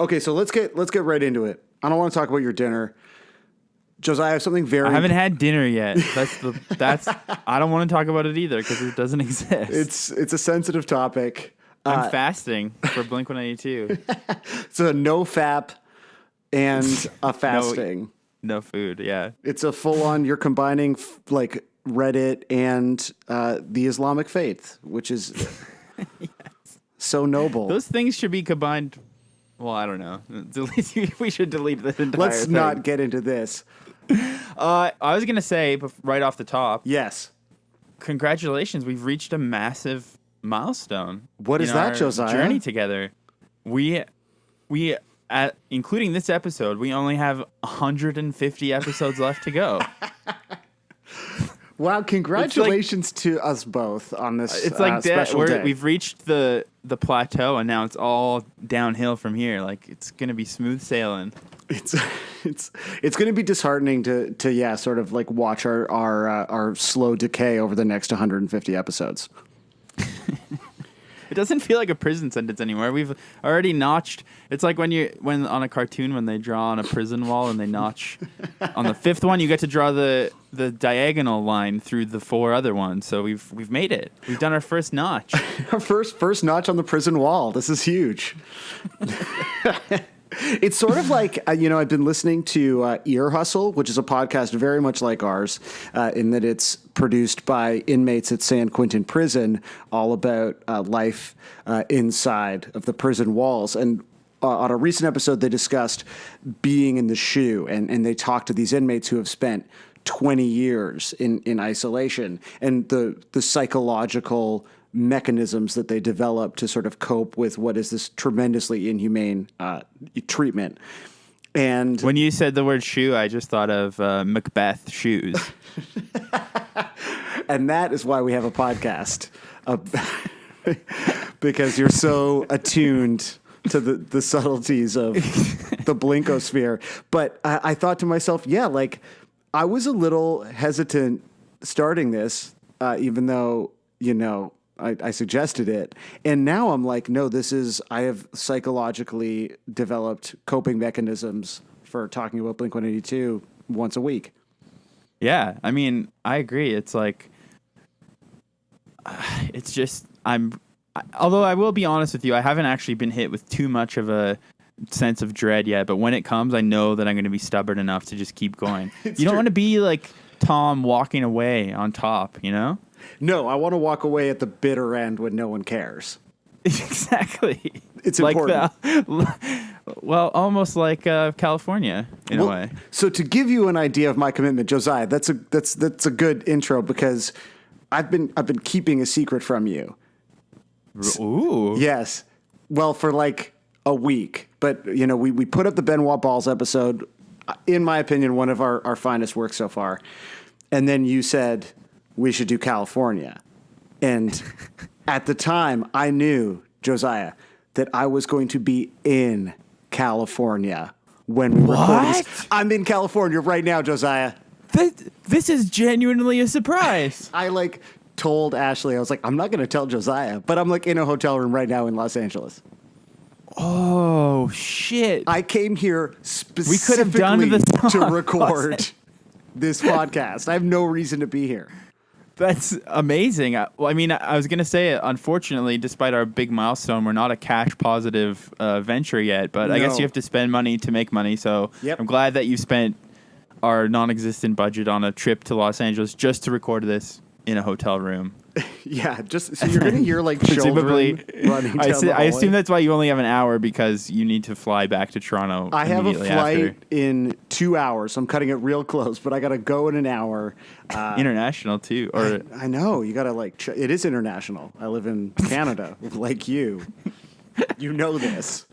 Okay, so let's get right into it. I don't want to talk about your dinner. Josiah, I have something very... I haven't had dinner yet. That's I don't want to talk about it either because it doesn't exist. It's a sensitive topic. I'm fasting for Blink-182. It's a no fap and a fasting. No food, yeah. It's a full-on, you're combining like Reddit and the Islamic faith, which is so noble. Those things should be combined. Well, I don't know. We should delete this entire Let's thing. not get into this. I was going to say, right off the top, Yes. congratulations. We've reached a massive milestone. What is in that, our Josiah? Journey together. We including this episode, we only have 150 episodes left to go. Wow, congratulations to us both on this It's like special day. we've reached the plateau, and now it's all downhill from here. Like, it's going to be smooth sailing. It's going to be disheartening to sort of like watch our slow decay over the next 150 episodes. It doesn't feel like a prison sentence anymore. We've already notched. It's like when on a cartoon when they draw on a prison wall and they notch on the fifth one, you get to draw the diagonal line through the four other ones. So we've made it. We've done our first notch. Our first notch on the prison wall. This is huge. It's sort of like, I've been listening to Ear Hustle, which is a podcast very much like ours, in that it's produced by inmates at San Quentin Prison, all about life inside of the prison walls. And on a recent episode, they discussed being in the shoe, and they talked to these inmates who have spent 20 years in isolation, and the psychological mechanisms that they develop to sort of cope with what is this tremendously inhumane treatment. And when you said the word shoe, I just thought of Macbeth shoes. And that is why we have a podcast, because you're so attuned to the subtleties of the Blinkosphere. But I thought to myself, I was a little hesitant starting this, even though, I suggested it. And now I'm like, no, I have psychologically developed coping mechanisms for talking about Blink-182 once a week. Yeah, I mean, I agree. It's like, it's just, although I will be honest with you, I haven't actually been hit with too much of a sense of dread yet. But when it comes, I know that I'm going to be stubborn enough to just keep going. You don't want to be like Tom walking away on top, No, I want to walk away at the bitter end when no one cares. Exactly. It's important. Almost like California in a way. So to give you an idea of my commitment, Josiah, that's a good intro because I've been keeping a secret from you. Ooh. Yes. Well, for like a week, but we put up the Benoit Balls episode, in my opinion, one of our finest works so far, and then you said we should do California. And at the time, I knew, Josiah, that I was going to be in California when we recorded this. I'm in California right now, Josiah. This is genuinely a surprise. I told Ashley, I was like, I'm not going to tell Josiah, but I'm in a hotel room right now in Los Angeles. Oh, shit. I came here specifically we could have done this to record this podcast. I have no reason to be here. That's amazing. I was going to say, unfortunately, despite our big milestone, we're not a cash positive venture yet, but I guess you have to spend money to make money. So I'm glad that you spent our non-existent budget on a trip to Los Angeles just to record this in a hotel room. Yeah, just so you're going to hear children running down the hallway. I assume that's why you only have an hour because you need to fly back to Toronto. I have a flight after. in 2 hours. So I'm cutting it real close, but I got to go in an hour. International too, or I know you got to it is international. I live in Canada, like you. You know this.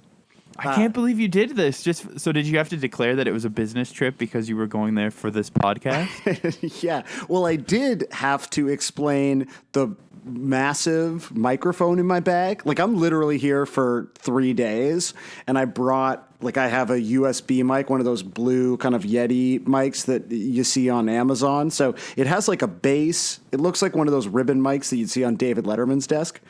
I can't believe you did this. So did you have to declare that it was a business trip because you were going there for this podcast? Yeah. Well, I did have to explain the massive microphone in my bag. I'm literally here for 3 days, and I brought I have a USB mic, one of those blue kind of Yeti mics that you see on Amazon. So it has a base. It looks like one of those ribbon mics that you'd see on David Letterman's desk.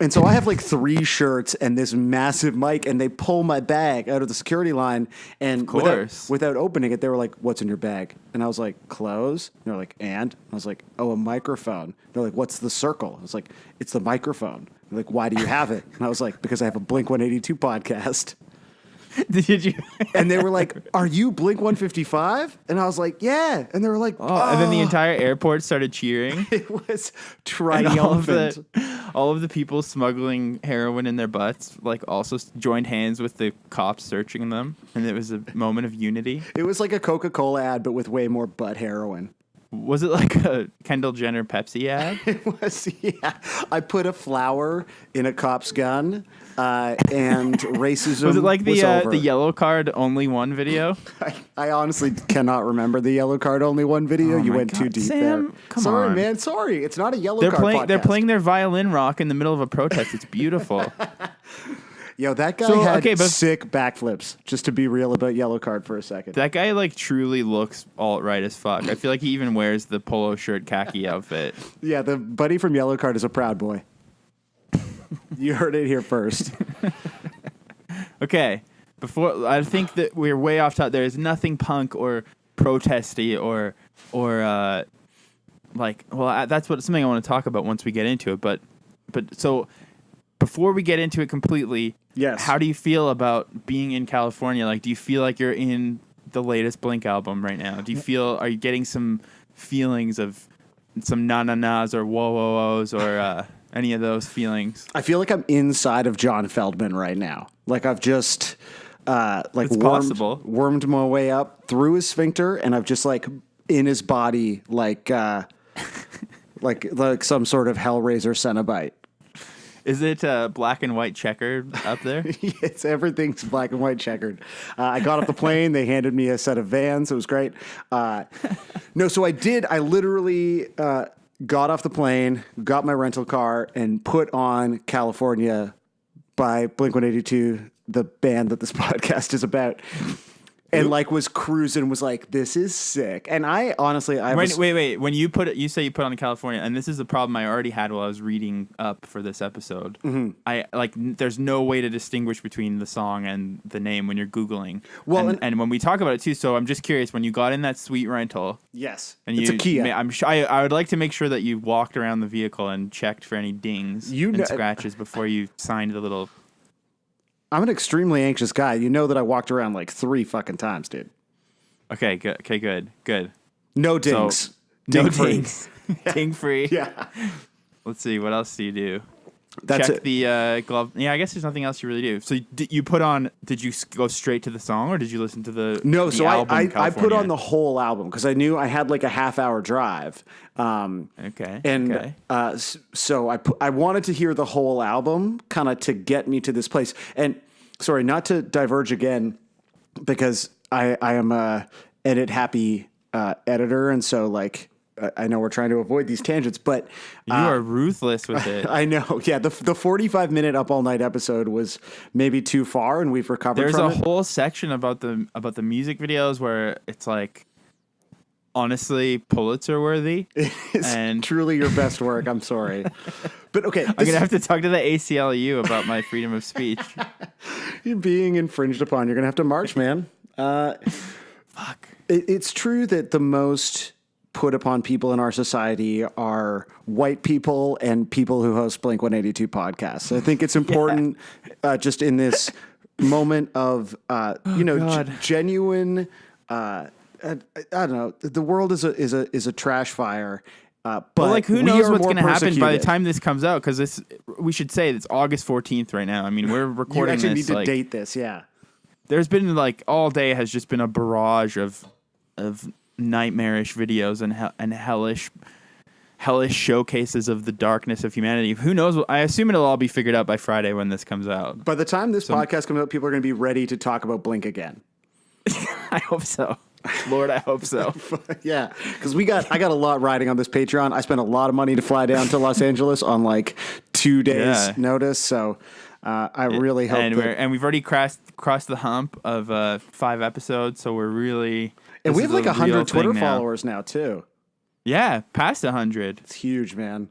And so I have like 3 shirts and this massive mic, and they pull my bag out of the security line. And without opening it, they were like, "What's in your bag?" And I was like, "Clothes." And they're like, "And?" I was like, "Oh, a microphone." They're like, "What's the circle?" I was like, "It's the microphone." They're like, "Why do you have it?" And I was like, "Because I have a Blink-182 podcast." Did you? And they were like, "Are you Blink-155?" And I was like, "Yeah." And they were like, "Oh!" And then the entire airport started cheering. It was triumphant. All of the people smuggling heroin in their butts, like, also joined hands with the cops searching them, and it was a moment of unity. It was like a Coca-Cola ad, but with way more butt heroin. Was it like a Kendall Jenner Pepsi ad? It was, yeah. I put a flower in a cop's gun, and racism was it like the over. yellow card only one video? I honestly cannot remember the yellow card only one video. You went too deep Sam, there. Come Sorry, on. man. Sorry. It's not a yellow card podcast. They're playing their violin rock in the middle of a protest. It's beautiful. Yo, that guy had sick backflips, just to be real about yellow card for a second. That guy, like, truly looks alt-right as fuck. I feel like he even wears the polo shirt khaki outfit. Yeah, the buddy from yellow card is a proud boy. You heard it here first. Okay, I think that we're way off top. There is nothing punk or protesty or that's something I want to talk about once we get into it. But so before we get into it completely, yes. How do you feel about being in California? Like, do you feel like you're in the latest Blink album right now? Are you getting some feelings of some na-na-nas or whoa-whoa-who's or any of those feelings? I feel like I'm inside of John Feldmann right now. Like I've just wormed my way up through his sphincter, and I've just like in his body like like some sort of Hellraiser Cenobite. Is it black and white checkered up there? Yes, everything's black and white checkered. I got off the plane. They handed me a set of Vans. It was great. No, so I did. I literally got off the plane, got my rental car, and put on California by Blink-182, the band that this podcast is about. And like was cruising, was like, this is sick. And I honestly, wait. When you say you put on California, and this is the problem I already had while I was reading up for this episode. Mm-hmm. There's no way to distinguish between the song and the name when you're Googling. Well, and when we talk about it too, so I'm just curious, when you got in that sweet rental. Yes. And it's a Kia. I would like to make sure that you walked around the vehicle and checked for any dings and scratches before you signed the little. I'm an extremely anxious guy. You know that I walked around like 3 fucking times, dude. Okay, good. Okay, good. No dings. So, no dings. Ding free. Yeah. Let's see. What else do you do? That's Check it. The glove. Yeah, I guess there's nothing else you really do. So did you go straight to the song, or did you listen to the No, the so album, I put on the whole album because I knew I had like a half-hour drive. Okay. So I wanted to hear the whole album kind of to get me to this place. And sorry, not to diverge again, because I am a edit happy editor, and so like I know we're trying to avoid these tangents, but you are ruthless with it. I know. Yeah, the 45-minute Up All Night episode was maybe too far, and we've recovered. There's from a whole section about the music videos where it's like, honestly, Pulitzer worthy. It's truly your best work. I'm sorry. But okay. I'm going to have to talk to the ACLU about my freedom of speech. You're being infringed upon. You're going to have to march, man. Fuck. It's true that the most put upon people in our society are white people and people who host Blink-182 podcasts. I think it's important just in this moment of, genuine... I don't know. The world is a trash fire. But like, who knows what's going to happen by the time this comes out? Because we should say it's August 14th right now. I mean, we're recording this. You actually need to date this, yeah. There's been like all day has just been a barrage of nightmarish videos and hellish showcases of the darkness of humanity. Who knows? I assume it'll all be figured out by Friday when this comes out. By the time this podcast comes out, people are going to be ready to talk about Blink again. I hope so. Lord, I hope so. Yeah, because I got a lot riding on this Patreon. I spent a lot of money to fly down to Los Angeles on like 2 days notice. So I really hope and we've already crossed the hump of 5 episodes. So we're really we have like 100 Twitter followers now too. Yeah, past 100. It's huge, man.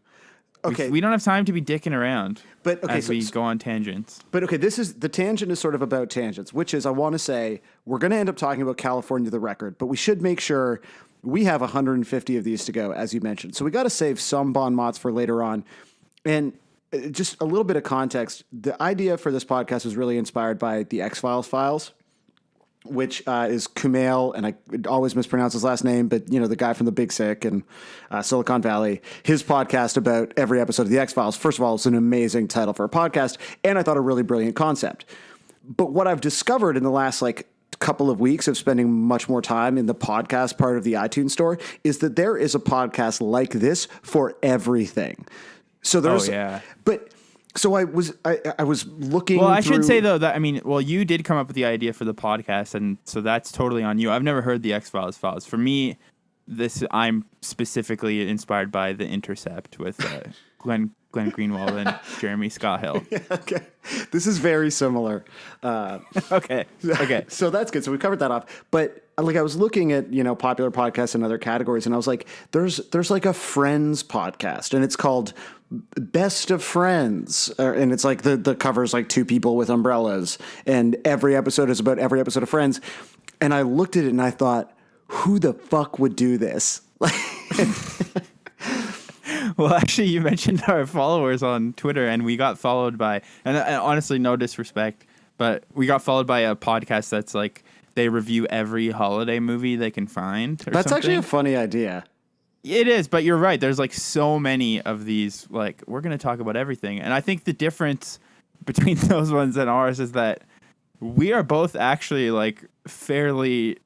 Okay. We don't have time to be dicking around But okay, as we go on tangents. But okay, the tangent is sort of about tangents, which is I want to say we're going to end up talking about California the record, but we should make sure we have 150 of these to go, as you mentioned. So we got to save some bon mots for later on. And just a little bit of context, the idea for this podcast was really inspired by the X-Files files, which is Kumail, and I always mispronounce his last name, but the guy from The Big Sick and Silicon Valley, his podcast about every episode of the X-Files. First of all, it's an amazing title for a podcast, and I thought a really brilliant concept. But what I've discovered in the last couple of weeks of spending much more time in the podcast part of the iTunes store is that there is a podcast like this for everything. So there's, So I was looking. Well, I should say though that you did come up with the idea for the podcast, and so that's totally on you. I've never heard the X-Files files. For me, I'm specifically inspired by The Intercept with Glenn Greenwald and Jeremy Scott Hill. Yeah, okay, this is very similar. Okay. So that's good. So we covered that off, but I was looking at popular podcasts and other categories, and I was like, there's like a Friends podcast, and it's called Best of Friends, and it's like the cover's like two people with umbrellas, and every episode is about every episode of Friends. And I looked at it and I thought, who the fuck would do this? Well, actually, you mentioned our followers on Twitter, and we got followed by, and honestly, no disrespect, but we got followed by a podcast that's like they review every holiday movie they can find. That's something. Actually a funny idea. It is, but you're right. There's like so many of these, like we're going to talk about everything. And I think the difference between those ones and ours is that we are both actually like fairly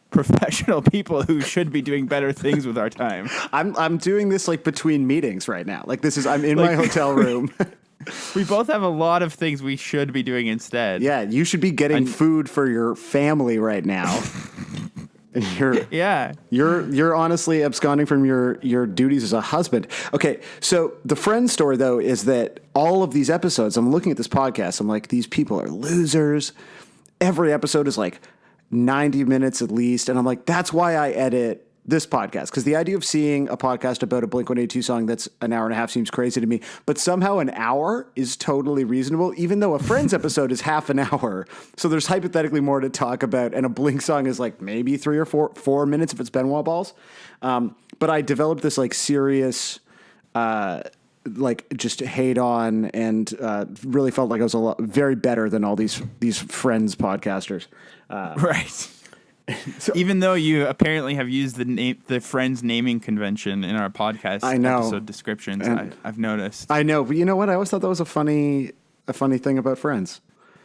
professional people who should be doing better things with our time. I'm doing this like between meetings right now. Like I'm in my hotel room. We both have a lot of things we should be doing instead. Yeah, you should be getting food for your family right now. You're honestly absconding from your duties as a husband. Okay, so the Friends story though is that all of these episodes, I'm looking at this podcast, I'm like, these people are losers. Every episode is like 90 minutes at least, and I'm like, that's why I edit this podcast, because the idea of seeing a podcast about a Blink-182 song that's an hour and a half seems crazy to me, but somehow an hour is totally reasonable, even though a Friends episode is half an hour. So there's hypothetically more to talk about, and a Blink song is like maybe 3 or 4 minutes if it's Benoit Balls. But I developed this like serious, just hate on, and really felt like I was very better than all these Friends podcasters. Right. So, even though you apparently have used the Friends naming convention in our podcast episode descriptions, I've noticed. I know, but you know what? I always thought that was a funny thing about Friends.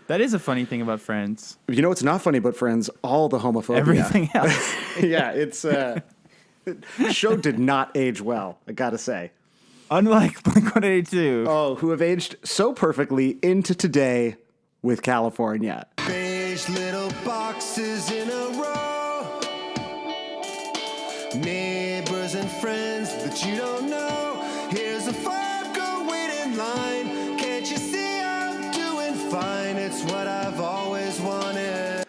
That is a funny thing about Friends. You know what's not funny about Friends? All the homophobia. Everything else. Yeah, it's the show did not age well, I gotta say. Unlike Blink-182. Oh, who have aged so perfectly into today with California. Beige little boxes in a row. Neighbors and friends that you don't know. Here's a fucker waiting in line. Can't you see I'm doing fine? It's what I've always wanted.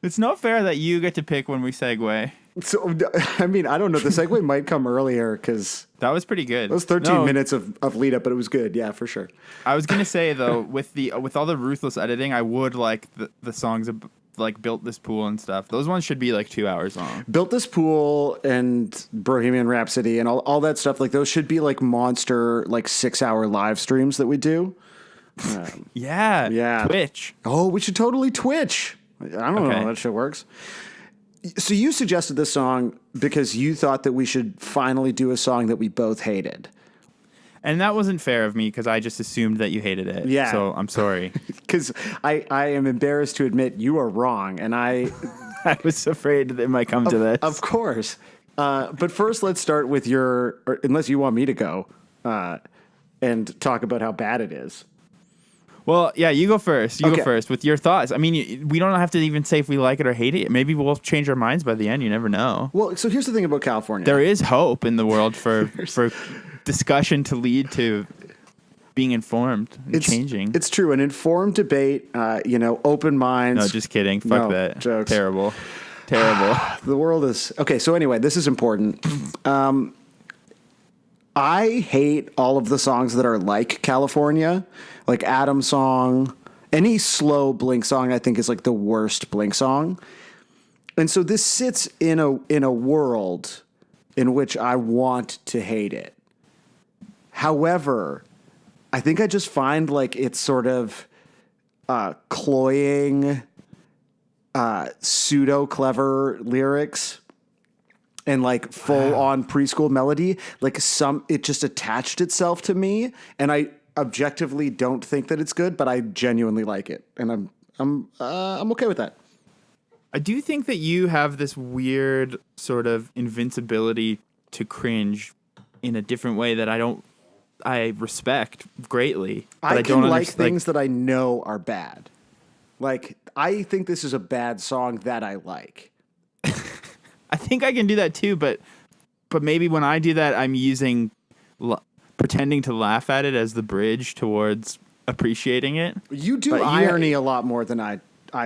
It's not fair that you get to pick when we segue. So, I mean, I don't know. The segue might come earlier because that was pretty good. It was 13 minutes of lead up, but it was good. Yeah, for sure. I was gonna say though, with all the ruthless editing, I would like the songs of like Built This Pool and stuff. Those ones should be like 2 hours long. Built This Pool and Bohemian Rhapsody and all that stuff. Like those should be like monster like 6-hour live streams that we do. Yeah. Twitch. Oh, we should totally Twitch. I don't know how that shit works. So you suggested this song because you thought that we should finally do a song that we both hated. And that wasn't fair of me because I just assumed that you hated it. Yeah. So I'm sorry. Because I am embarrassed to admit you are wrong. And I was afraid that it might come to this. Of course. But first, let's start with unless you want me to go and talk about how bad it is. Well, yeah, you go first. Go first with your thoughts. I mean, we don't have to even say if we like it or hate it. Maybe we'll change our minds by the end. You never know. Well, so here's the thing about California. There is hope in the world for discussion to lead to being informed and changing. It's true. An informed debate, open minds. No, just kidding. Fuck that. Jokes. Terrible. Terrible. The world is okay. So anyway, this is important. I hate all of the songs that are like California, like Adam's song. Any slow Blink song, I think, is like the worst Blink song. And so this sits in a world in which I want to hate it. However, I think I just find like it's sort of cloying, pseudo clever lyrics and like full on preschool melody. Like it just attached itself to me, and I objectively don't think that it's good, but I genuinely like it, and I'm okay with that. I do think that you have this weird sort of invincibility to cringe in a different way that I respect greatly. But I can don't like things that I know are bad. Like, I think this is a bad song that I like. I think I can do that too, but maybe when I do that, I'm using pretending to laugh at it as the bridge towards appreciating it. You do irony a lot more than I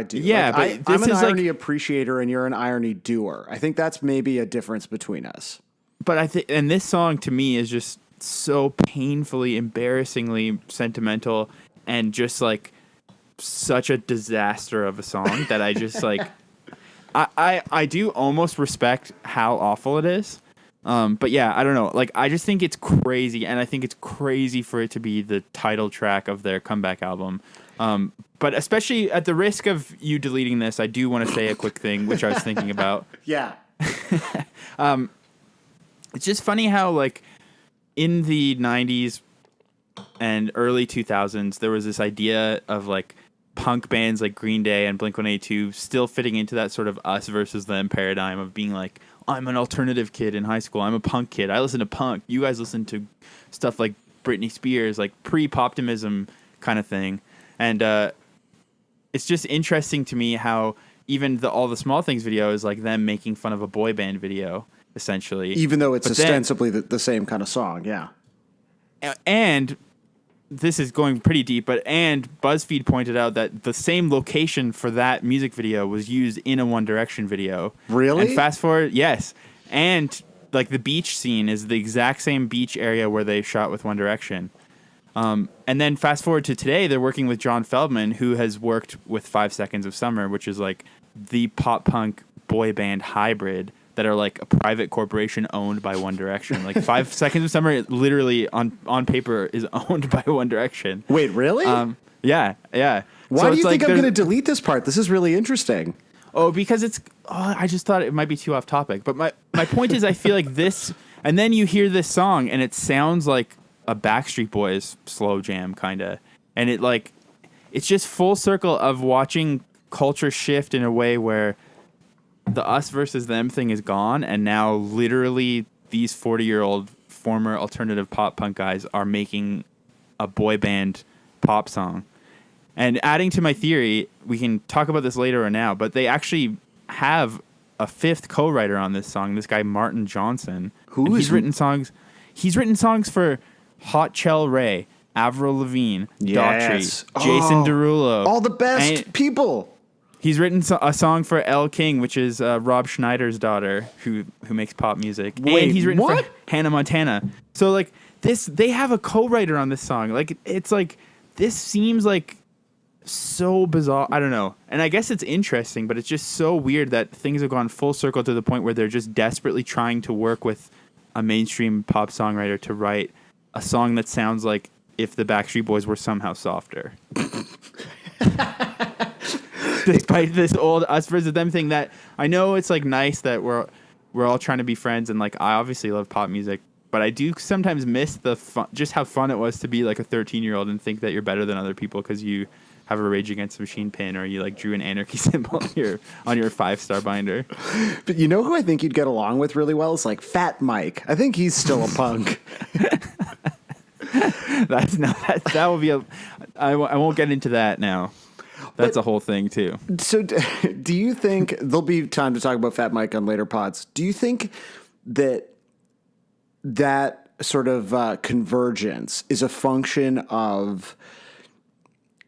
do. Yeah, like, but I'm an irony appreciator and you're an irony doer. I think that's maybe a difference between us. But I think, and this song to me is just so painfully, embarrassingly sentimental, and just like such a disaster of a song that I just like. I do almost respect how awful it is. But yeah, I don't know. Like, I just think it's crazy, and I think it's crazy for it to be the title track of their comeback album. But especially at the risk of you deleting this, I do want to say a quick thing, which I was thinking about. Yeah. It's just funny how, like, in the 90s and early 2000s, there was this idea of, like, punk bands like Green Day and Blink-182 still fitting into that sort of us versus them paradigm of being like, I'm an alternative kid in high school. I'm a punk kid. I listen to punk. You guys listen to stuff like Britney Spears, like pre-poptimism kind of thing. And it's just interesting to me how even All the Small Things video is like them making fun of a boy band video, essentially. Even though it's ostensibly the same kind of song, yeah. And this is going pretty deep, and BuzzFeed pointed out that the same location for that music video was used in a One Direction video. Really? And fast forward, yes. And like the beach scene is the exact same beach area where they shot with One Direction. And then fast forward to today, they're working with John Feldmann, who has worked with 5 Seconds of Summer, which is like the pop punk boy band hybrid that are like a private corporation owned by One Direction. Like 5 Seconds of Summer literally on paper is owned by One Direction. Wait, really? Yeah. Why So do you it's think like I'm going to delete this part? This is really interesting. Oh, because I just thought it might be too off topic. But my point is, I feel like this, and then you hear this song and it sounds like a Backstreet Boys slow jam kind of. And it's just full circle of watching culture shift in a way where the us versus them thing is gone, and now literally these 40-year-old former alternative pop punk guys are making a boy band pop song. And adding to my theory, we can talk about this later or now, but they actually have a fifth co-writer on this song, this guy Martin Johnson. He's written songs for Hot Chell Ray, Avril Lavigne, Yes. Daughtry, Jason Derulo. All the best people. He's written a song for Elle King, which is Rob Schneider's daughter, who makes pop music. Wait, and he's written what? for Hannah Montana. So like this, they have a co-writer on this song. Like it's like this seems like so bizarre. I don't know. And I guess it's interesting, but it's just so weird that things have gone full circle to the point where they're just desperately trying to work with a mainstream pop songwriter to write a song that sounds like if the Backstreet Boys were somehow softer. Despite this old us versus them thing that I know it's like nice that we're all trying to be friends, and like I obviously love pop music, but I do sometimes miss the fun, just how fun it was to be like a 13-year-old and think that you're better than other people because you have a Rage Against the Machine pin or you like drew an anarchy symbol on your 5-star binder. But you know who I think you'd get along with really well is like Fat Mike. I think he's still a punk. That will be I won't get into that now. That's a whole thing too. So do you think there'll be time to talk about Fat Mike on later pods? Do you think that sort of convergence is a function of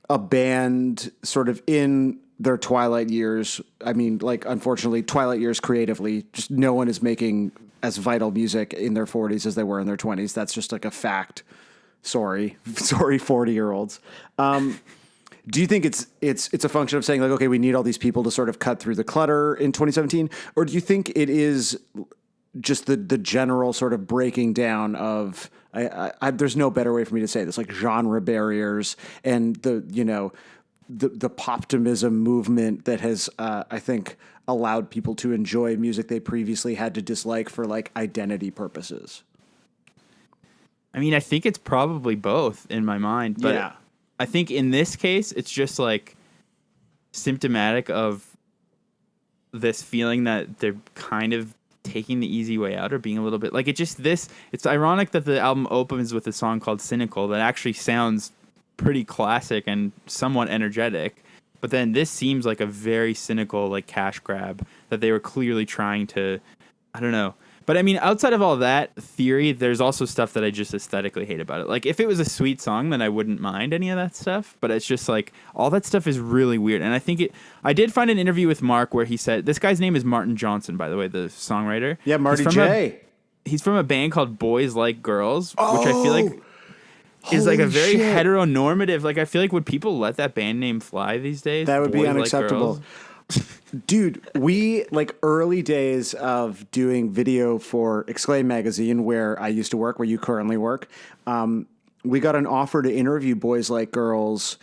a band sort of in their twilight years. I mean, like, unfortunately, twilight years creatively, just no one is making as vital music in their 40s as they were in their 20s. That's just like a fact. Sorry, 40-year-olds. Do you think it's a function of saying like, okay, we need all these people to sort of cut through the clutter in 2017, or do you think it is just the general sort of breaking down of there's no better way for me to say this, like genre barriers and the poptimism movement that has I think allowed people to enjoy music they previously had to dislike for like identity purposes? I mean, I think it's probably both in my mind, but yeah. I think in this case, it's just like symptomatic of this feeling that they're kind of taking the easy way out or being a little bit like it's ironic that the album opens with a song called Cynical that actually sounds pretty classic and somewhat energetic. But then this seems like a very cynical, like cash grab that they were clearly trying to, I don't know. But I mean, outside of all that theory, there's also stuff that I just aesthetically hate about it. Like if it was a sweet song, then I wouldn't mind any of that stuff. But it's just like all that stuff is really weird. And I did find an interview with Mark where he said, this guy's name is Martin Johnson, by the way, the songwriter. Yeah, Marty J. He's from a band called Boys Like Girls, which I feel like is like a very heteronormative. Like I feel like would people let that band name fly these days? That would be Boys Like unacceptable. Girls? Dude, we like early days of doing video for Exclaim magazine, where I used to work, where you currently work. We got an offer to interview Boys Like Girls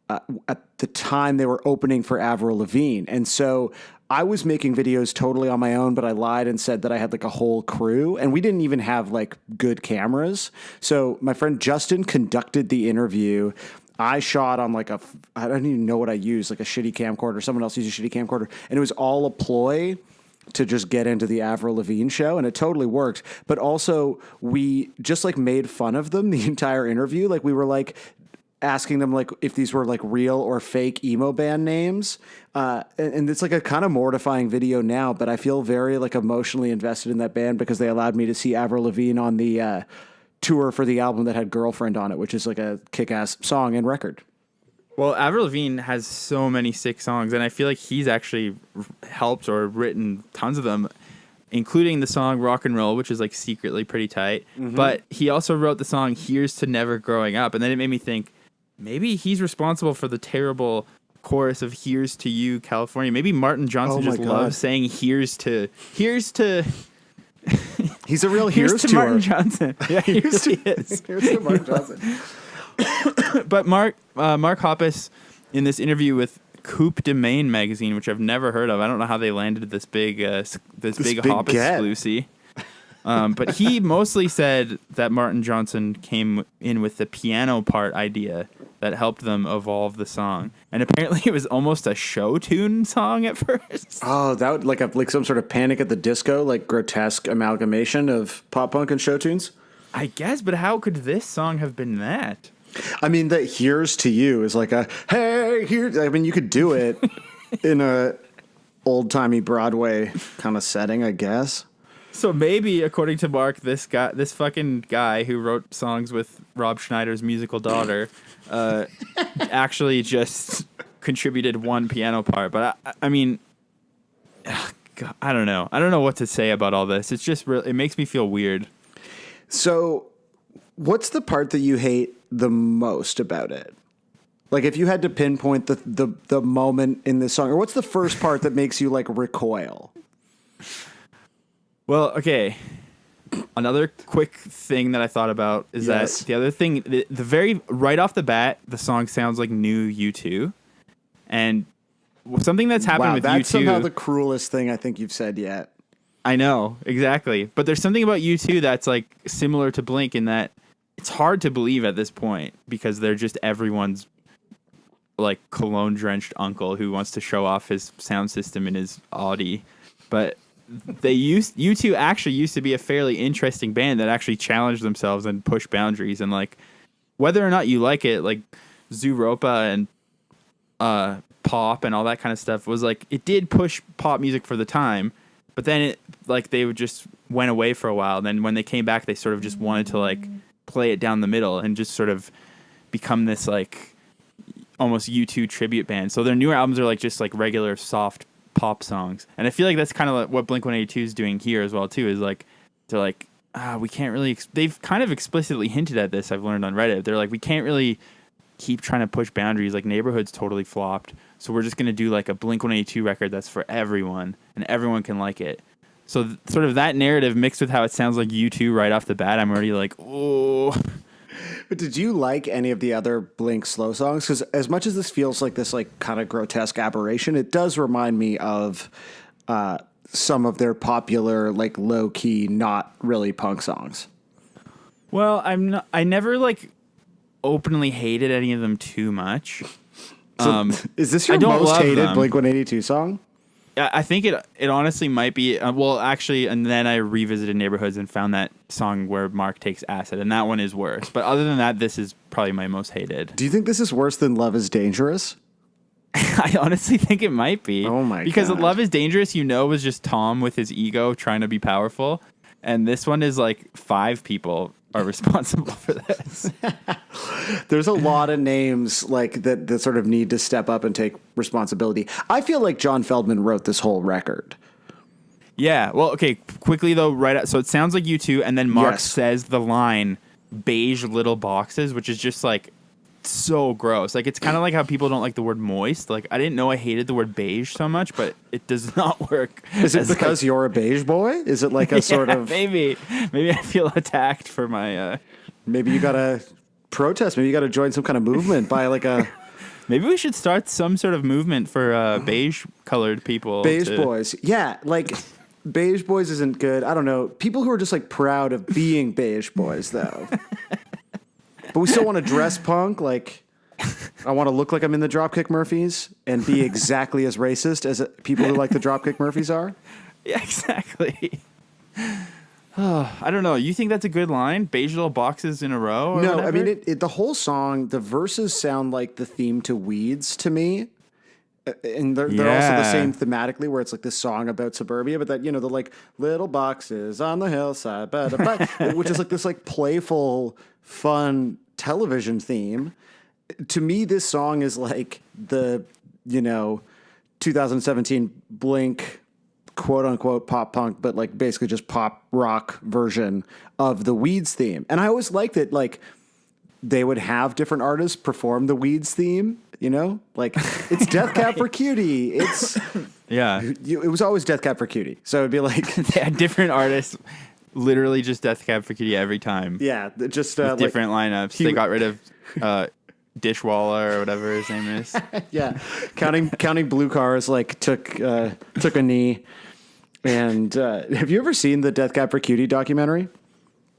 at the time they were opening for Avril Lavigne. And so I was making videos totally on my own, but I lied and said that I had like a whole crew, and we didn't even have like good cameras. So my friend Justin conducted the interview. I shot on like I don't even know what I used, like a shitty camcorder. Someone else used a shitty camcorder. And it was all a ploy to just get into the Avril Lavigne show. And it totally worked. But also we just like made fun of them the entire interview. Like we were like asking them like if these were like real or fake emo band names. And it's like a kind of mortifying video now, but I feel very like emotionally invested in that band because they allowed me to see Avril Lavigne on the tour for the album that had Girlfriend on it, which is like a kick-ass song and record. Well, Avril Lavigne has so many sick songs, and I feel like he's actually helped or written tons of them, including the song Rock and Roll, which is like secretly pretty tight. Mm-hmm. But he also wrote the song Here's to Never Growing Up, and then it made me think maybe he's responsible for the terrible chorus of Here's to You, California. Maybe Martin Johnson just loves saying here's to He's a real here's to Martin Johnson. Yeah, he really is. Here's to Martin Johnson. But Mark Hoppus, in this interview with Coupe de Main magazine, which I've never heard of, I don't know how they landed this big Hoppus exclusive. But he mostly said that Martin Johnson came in with the piano part idea that helped them evolve the song. And apparently it was almost a show tune song at first. Oh, that would like some sort of Panic at the Disco, like grotesque amalgamation of pop punk and show tunes? I guess, but how could this song have been that? I mean, that Here's to You is like a, hey, here. I mean, you could do it in a old-timey Broadway kind of setting, I guess. So maybe, according to Mark, this fucking guy who wrote songs with Rob Schneider's musical daughter, actually just contributed one piano part. But I mean, God, I don't know. I don't know what to say about all this. It's just it makes me feel weird. So, what's the part that you hate the most about it? Like, if you had to pinpoint the moment in this song, or what's the first part that makes you like recoil? Well, okay. Another quick thing that I thought about is that the other thing, the very right off the bat, the song sounds like new U2, and something that's happened with U2. That's somehow the cruelest thing I think you've said yet. I know, exactly. But there's something about U2 that's like similar to Blink in that it's hard to believe at this point because they're just everyone's like cologne drenched uncle who wants to show off his sound system in his Audi. But U2 actually used to be a fairly interesting band that actually challenged themselves and pushed boundaries. And like whether or not you like it, like Zooropa and pop and all that kind of stuff was like it did push pop music for the time. But then it like they would just went away for a while. And then when they came back, they sort of just wanted to like play it down the middle and just sort of become this like almost U2 tribute band. So their newer albums are like just like regular soft pop songs. And I feel like that's kind of like what Blink-182 is doing here as well too, is like they're like, we can't really they've kind of explicitly hinted at this, I've learned on Reddit. They're like, we can't really keep trying to push boundaries. Like Neighborhood's totally flopped. So we're just going to do like a Blink-182 record that's for everyone and everyone can like it. So sort of that narrative mixed with how it sounds like U2 right off the bat, I'm already like, oh. But did you like any of the other Blink slow songs? Because as much as this feels like this like kind of grotesque aberration, it does remind me of some of their popular like low key, not really punk songs. Well, I never like openly hated any of them too much. So, is this your most hated Blink-182 song? I think it honestly might be. Well, actually, and then I revisited Neighborhoods and found that song where Mark takes acid, and that one is worse. But other than that, this is probably my most hated. Do you think this is worse than Love is Dangerous? I honestly think it might be. Oh my god! Because Love is Dangerous, was just Tom with his ego trying to be powerful, and this one is like 5 people are responsible for this. There's a lot of names like that sort of need to step up and take responsibility. I feel like John Feldmann wrote this whole record. Yeah. Well, okay. Quickly though, so it sounds like U2, and then Mark says the line "beige little boxes," which is just like so gross. Like it's kind of like how people don't like the word moist. Like I didn't know I hated the word beige so much, but it does not work. Is it because you're a beige boy? Is it like a sort of maybe I feel attacked for my maybe you gotta protest, maybe you gotta join some kind of movement by like a maybe we should start some sort of movement for beige colored people. Beige boys. Yeah, like beige boys isn't good. I don't know. People who are just like proud of being beige boys though. But we still want to dress punk. Like, I want to look like I'm in the Dropkick Murphys and be exactly as racist as people who like the Dropkick Murphys are. Yeah, exactly. I don't know. You think that's a good line? Beige little boxes in a row? No, whatever? I mean, the whole song, the verses sound like the theme to Weeds to me. And they're also the same thematically, where it's like this song about suburbia, but that, they're like little boxes on the hillside, which is like this like playful, fun television theme. To me, this song is like the 2017 Blink quote unquote pop punk, but like basically just pop rock version of the Weeds theme. And I always liked it, like they would have different artists perform the Weeds theme, like it's Death Cab for Cutie. It's it was always Death Cab for Cutie. So it'd be like they had different artists. Literally just Death Cab for Cutie every time. Yeah, just different lineups. They got rid of Dishwalla or whatever his name is. Yeah, counting blue cars like took a knee. And have you ever seen the Death Cab for Cutie documentary?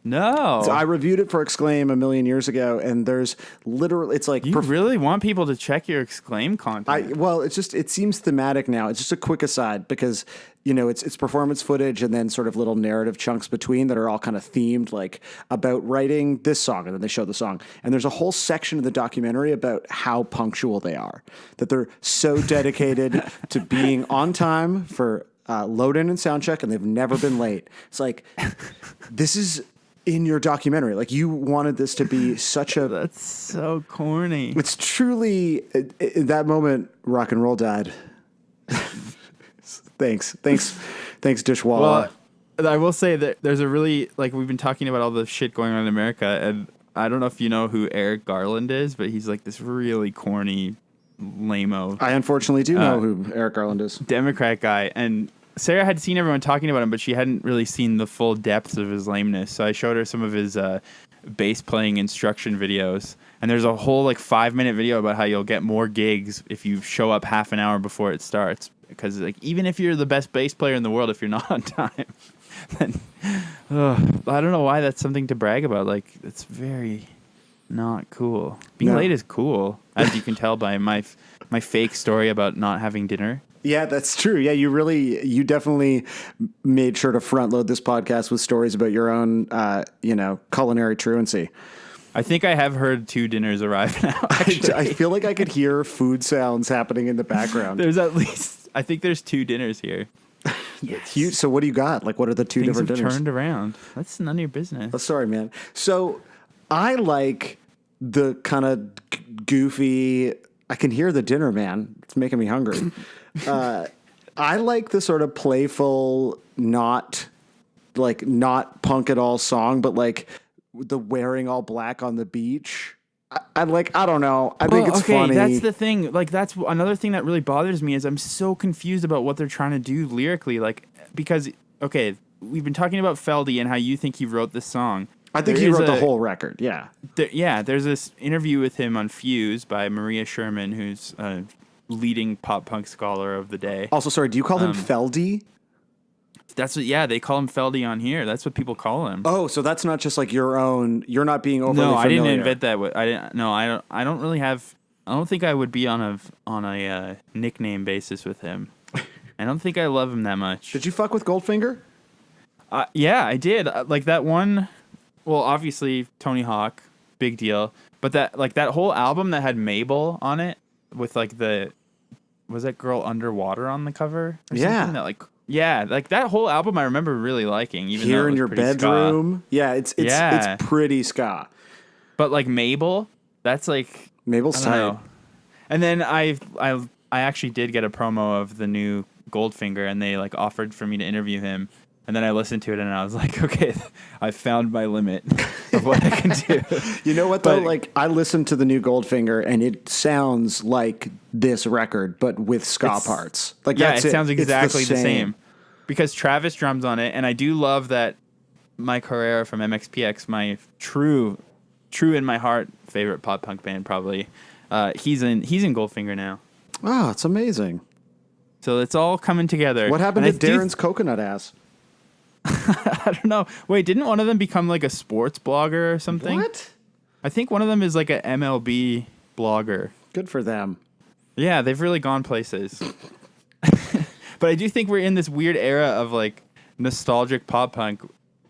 No. So I reviewed it for Exclaim a million years ago, and there's literally, it's like... You really want people to check your Exclaim content? It seems thematic now. It's just a quick aside because, it's performance footage and then sort of little narrative chunks between that are all kind of themed, like about writing this song, and then they show the song. And there's a whole section of the documentary about how punctual they are, that they're so dedicated to being on time for load in and sound check, and they've never been late. It's like, this is... in your documentary, like you wanted this to be such a... That's so corny. It's truly, in that moment, rock and roll died. Thanks, Dishwalla. Well, I will say that there's a really, like, we've been talking about all the shit going on in America, and I don't know if you know who Eric Garland is, but he's like this really corny lame-o. I unfortunately do know who Eric Garland is. Democrat guy, and Sarah had seen everyone talking about him, but she hadn't really seen the full depth of his lameness. So I showed her some of his bass playing instruction videos. And there's a whole 5-minute video about how you'll get more gigs if you show up half an hour before it starts. Because even if you're the best bass player in the world, if you're not on time, then I don't know why that's something to brag about. It's very not cool. Being late is cool, as you can tell by my fake story about not having dinner. Yeah, that's true. Yeah, you definitely made sure to front load this podcast with stories about your own, culinary truancy. I think I have heard 2 dinners arrive now. I feel like I could hear food sounds happening in the background. There's at least, I think there's 2 dinners here. Yes. So what do you got? What are the 2 different dinners? Turned around. That's none of your business. Oh, sorry, man. So I like the kind of goofy, I can hear the dinner, man. It's making me hungry. I like the sort of playful, not punk at all song, but like the wearing all black on the beach. I don't know. I think it's funny. That's the thing. Like, that's another thing that really bothers me is I'm so confused about what they're trying to do lyrically. Like, because, okay, we've been talking about Feldy and how you think he wrote this song. I think he wrote the whole record. Yeah. There's this interview with him on Fuse by Maria Sherman, who's a leading pop punk scholar of the day. Also, sorry, do you call him Feldy? That's what. Yeah, they call him Feldy on here. That's what people call him. Oh, so that's not just like your own. You're not being overly familiar. No, I didn't invent that. I didn't. No, I don't. I don't really have. I don't think I would be on a nickname basis with him. I don't think I love him that much. Did you fuck with Goldfinger? Yeah, I did. Like that one. Well, obviously Tony Hawk, big deal. But that whole album that had Mabel on it with like was that girl underwater on the cover? Or something? Like that whole album I remember really liking. Even Here though it in was Your pretty Bedroom. ska. Yeah, it's pretty ska. But like Mabel, that's like Mabel's I don't tight. know. And then I actually did get a promo of the new Goldfinger, and they like offered for me to interview him. And then I listened to it, and I was like, okay, I found my limit of what I can do. You know what, though? Like, I listened to the new Goldfinger, and it sounds like this record, but with ska parts. Like, yeah, that's it sounds exactly it's the same. Because Travis drums on it, and I do love that Mike Herrera from MXPX, my true in my heart favorite pop punk band, probably. He's in Goldfinger now. Oh, it's amazing. So it's all coming together. What happened to Darren's coconut ass? I don't know. Wait, didn't one of them become like a sports blogger or something? What? I think one of them is like a MLB blogger. Good for them. Yeah, they've really gone places. But I do think we're in this weird era of like nostalgic pop punk,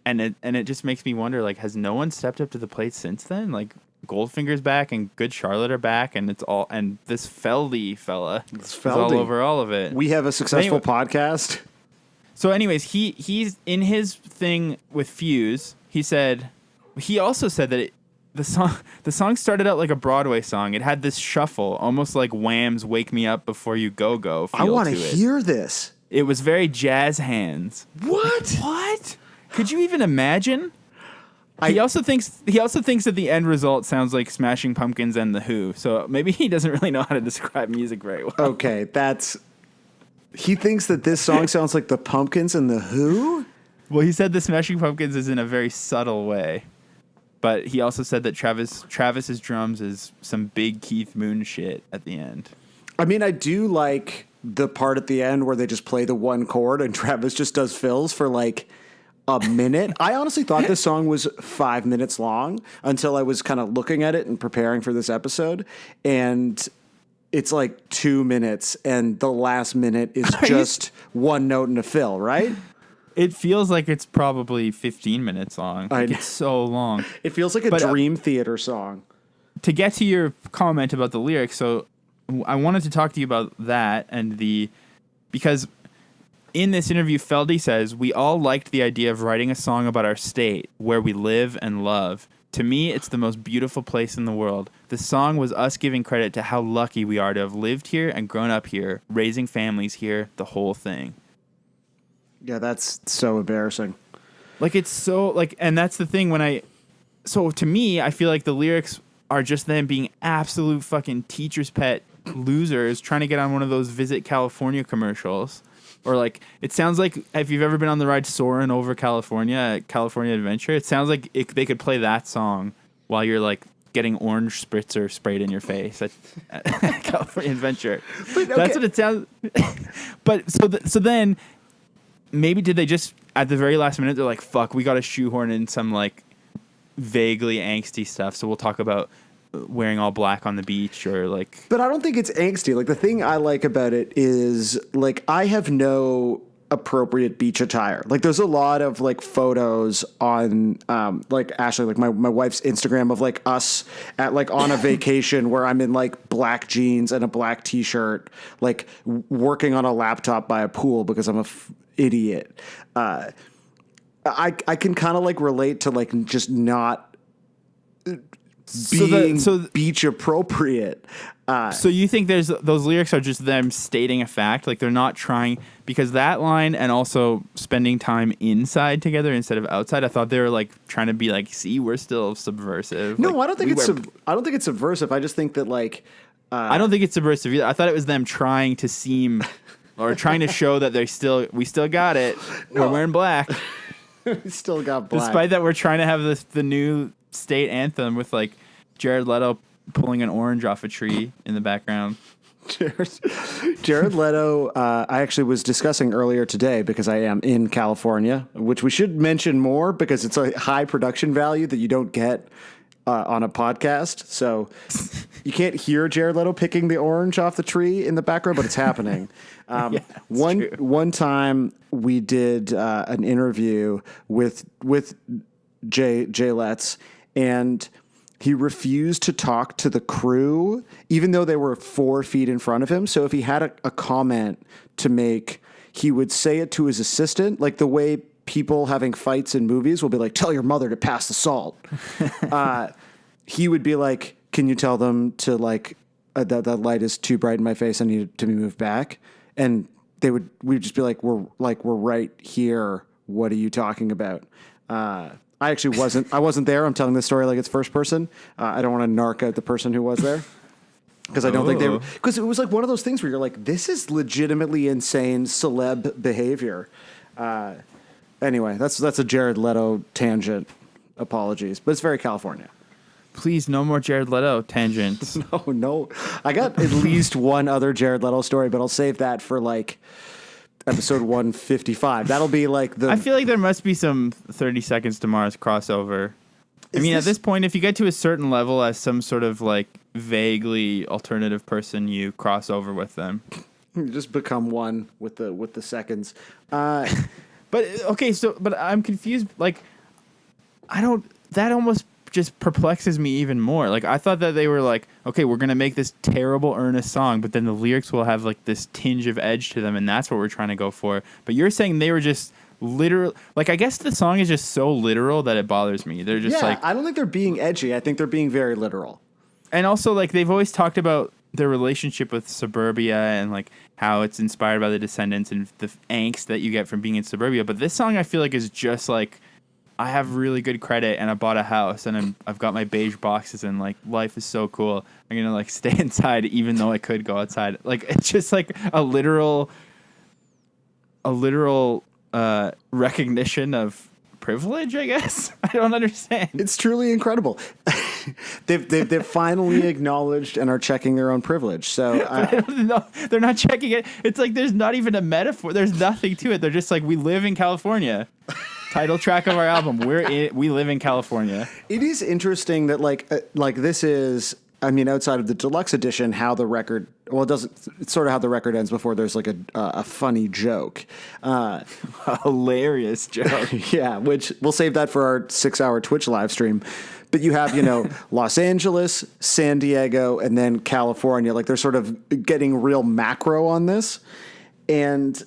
and it just makes me wonder, like, has no one stepped up to the plate since then? Like, Goldfinger's back and Good Charlotte are back, and this Feldy fella is all over all of it. We have a successful podcast. So anyways, he's in his thing with Fuse. He also said that the song started out like a Broadway song. It had this shuffle, almost like Wham's "Wake Me Up Before You Go Go" feel I want to to it. hear this. It was very jazz hands. What? Could you even imagine? He also thinks that the end result sounds like Smashing Pumpkins and The Who. So maybe he doesn't really know how to describe music very well. Okay, he thinks that this song sounds like the Pumpkins and the Who? Well, he said the Smashing Pumpkins is in a very subtle way. But he also said that Travis's drums is some big Keith Moon shit at the end. I mean, I do like the part at the end where they just play the one chord and Travis just does fills for like a minute. I honestly thought this song was 5 minutes long until I was kind of looking at it and preparing for this episode. And it's like 2 minutes, and the last minute is just one note and a fill, right? It feels like it's probably 15 minutes long. Like, it's so long. It feels like a Dream Theater song. To get to your comment about the lyrics, so I wanted to talk to you about that because in this interview, Feldy says, "We all liked the idea of writing a song about our state, where we live and love. To me, it's the most beautiful place in the world. The song was us giving credit to how lucky we are to have lived here and grown up here, raising families here, the whole thing." Yeah, that's so embarrassing. Like, it's so, like, and that's the thing so to me, I feel like the lyrics are just them being absolute fucking teacher's pet losers trying to get on one of those Visit California commercials. Or like, it sounds like if you've ever been on the ride Soarin' over California, California Adventure, it sounds like they could play that song while you're like getting orange spritzer sprayed in your face at California Adventure. But, okay. That's what it sounds. But so then maybe did they just at the very last minute they're like, fuck, we got to shoehorn in some like vaguely angsty stuff. So we'll talk about wearing all black on the beach or like. But I don't think it's angsty. Like, the thing I like about it is like I have no appropriate beach attire. Like, there's a lot of like photos on like Ashley, like my wife's Instagram of like us at like on a vacation where I'm in like black jeans and a black t-shirt, like working on a laptop by a pool because I'm a idiot. I can kind of like relate to like just not being beach appropriate. So you think those lyrics are just them stating a fact? Like they're not trying, because that line and also spending time inside together instead of outside, I thought they were like trying to be like, see, we're still subversive. No, like, I don't think I don't think it's subversive. I just think that like I don't think it's subversive either. I thought it was them trying to seem or trying to show that we still got it. We're wearing black. we still got black. Despite that, we're trying to have the new state anthem with like Jared Leto pulling an orange off a tree in the background. Jared Leto, I actually was discussing earlier today because I am in California, which we should mention more because it's a high production value that you don't get on a podcast. So you can't hear Jared Leto picking the orange off the tree in the background, but it's happening. One time we did an interview with Jay Letts, and he refused to talk to the crew, even though they were 4 feet in front of him. So if he had a comment to make, he would say it to his assistant, like the way people having fights in movies will be like, tell your mother to pass the salt. He would be like, can you tell them to like, that light is too bright in my face, I need it to be moved back. And we'd just be like, we're right here. What are you talking about? I actually wasn't there. I'm telling this story like it's first person. I don't want to narc out the person who was there because I don't think because it was like one of those things where you're like, this is legitimately insane celeb behavior. Anyway, that's a Jared Leto tangent. Apologies, but it's very California. Please, no more Jared Leto tangents. No. I got at least one other Jared Leto story, but I'll save that for like episode 155. That'll be like I feel like there must be some 30 Seconds to Mars crossover. At this point, if you get to a certain level as some sort of like vaguely alternative person, you cross over with them. You just become one with the seconds. But I'm confused. Like, that almost just perplexes me even more. Like, I thought that they were like, okay, we're going to make this terrible, earnest song, but then the lyrics will have like this tinge of edge to them, and that's what we're trying to go for. But you're saying they were just literal. Like, I guess the song is just so literal that it bothers me. They're just like, I don't think they're being edgy. I think they're being very literal. And also, like, they've always talked about their relationship with suburbia and like how it's inspired by the Descendants and the angst that you get from being in suburbia. But this song, I feel like, is just like, I have really good credit and I bought a house and I've got my beige boxes and like life is so cool. I'm gonna like stay inside even though I could go outside. Like, it's just like a literal recognition of privilege, I guess. I don't understand. It's truly incredible. They've finally acknowledged and are checking their own privilege. So no, they're not checking it. It's like there's not even a metaphor. There's nothing to it. They're just like, we live in California. Title track of our album. We live in California. It is interesting that like this is, I mean, outside of the deluxe edition, how the record, well, it doesn't, it's sort of how the record ends before there's like a funny joke. A hilarious joke. Yeah, which we'll save that for our 6-hour Twitch live stream. But you have, Los Angeles, San Diego, and then California. Like they're sort of getting real macro on this. And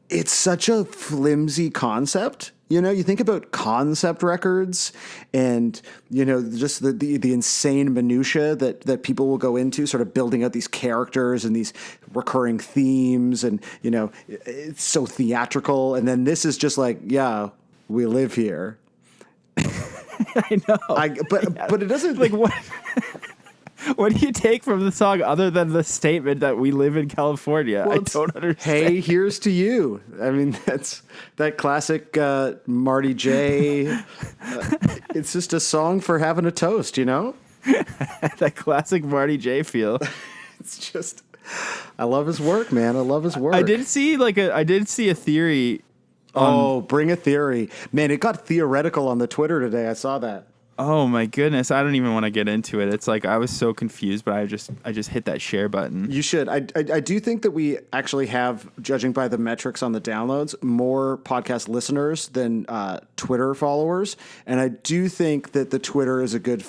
it's such a flimsy concept. You think about concept records and, just the insane minutia that people will go into, sort of building out these characters and these recurring themes. And, it's so theatrical. And then this is just like, yeah, we live here. I know. But it doesn't like what. What do you take from the song other than the statement that we live in California? Well, I don't understand. Hey, here's to you. I mean, that's that classic Marty J. It's just a song for having a toast, That classic Marty J feel. It's just, I love his work, man. I love his work. I did see a theory. Bring a theory. Man, it got theoretical on the Twitter today. I saw that. Oh my goodness! I don't even want to get into it. It's like I was so confused, but I just hit that share button. You should. I do think that we actually have, judging by the metrics on the downloads, more podcast listeners than Twitter followers, and I do think that the Twitter is a good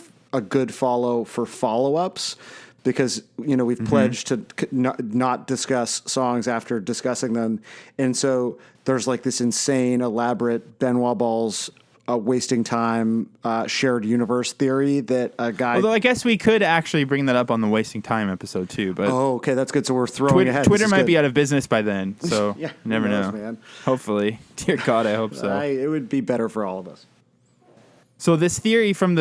follow for follow-ups. Because, we've pledged to not discuss songs after discussing them. And so there's like this insane, elaborate Benoit Balls a wasting time shared universe theory that a guy. Although I guess we could actually bring that up on the wasting time episode too. But oh, okay, that's good. So we're throwing ahead. Twitter This is might good. be out of business by then, so Yeah, you never who knows, know. man. Hopefully, dear God, I hope so. It would be better for all of us. So this theory from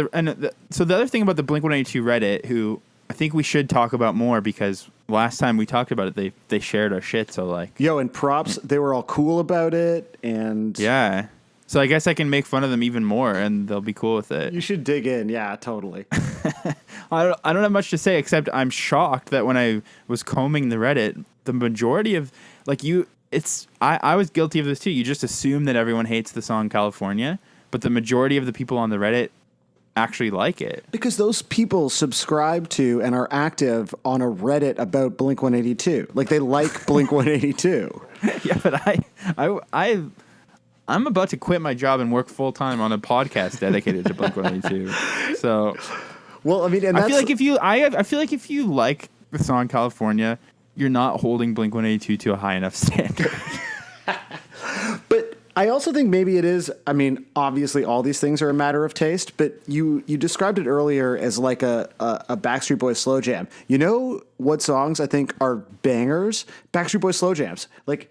so the other thing about the Blink-182 Reddit, who I think we should talk about more because last time we talked about it, they shared our shit. So like, Yo, and props, they were all cool about it, and yeah. So I guess I can make fun of them even more, and they'll be cool with it. you should dig in. Yeah, totally. I don't have much to say except I'm shocked that when I was combing the Reddit, the majority of I was guilty of this too. You just assume that everyone hates the song California, but the majority of the people on the Reddit actually like it. Because those people subscribe to and are active on a Reddit about Blink-182. Like, they like Blink-182. Yeah, but I'm about to quit my job and work full time on a podcast dedicated to Blink-182. So, Well, I mean, and I that's, feel like if you like the song California, you're not holding Blink-182 to a high enough standard. but I also think maybe it is. I mean, obviously, all these things are a matter of taste. But you described it earlier as like a Backstreet Boys slow jam. You know what songs I think are bangers? Backstreet Boys slow jams, like